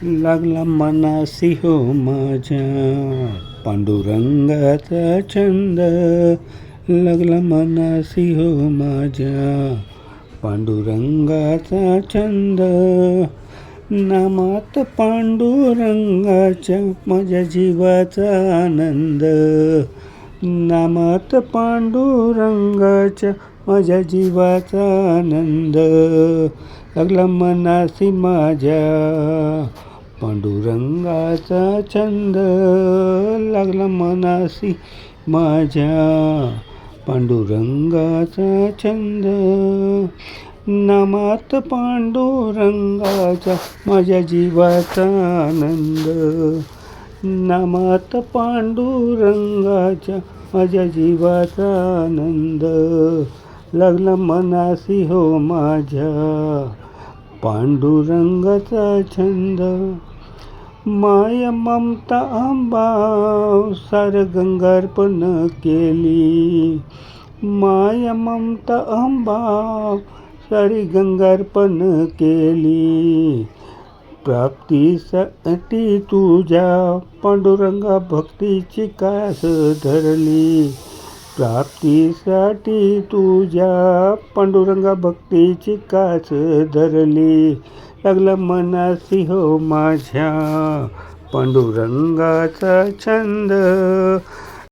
लागला मनासी हो माझ्या पांडुरंगाचा छंद. लागला मनासी हो माझ्या पांडुरंगाचा छंद. नामात पांडुरंगाच्या माझ्या जीवाचा आनंद. नामात पांडुरंगाच्या माझ्या जीवाचा आनंद. लागला मनासी माझ्या पांडुरंगाचा छंद. लागला मनासी माझ्या पांडुरंगाचा छंद. नामात पांडुरंगाचा माझ्या जीवाचा आनंद. नामात पांडुरंगाच्या माझ्या जीवाचा आनंद. लागला मनासी हो माझ्या पांडुरंगाचा छंद. माया ममता अंबाव सार गंगार्पण केली. माया ममता अंबाव सारी गंगार्पण केली. प्राप्तीसाठी तुझ्या पांडुरंगा भक्तीची कास धरली. प्राप्तीसाठी तुझ्या पांडुरंगा भक्तीची कास धरली. लागला मनासी हो माझ्या पांडुरंगाचा छंद.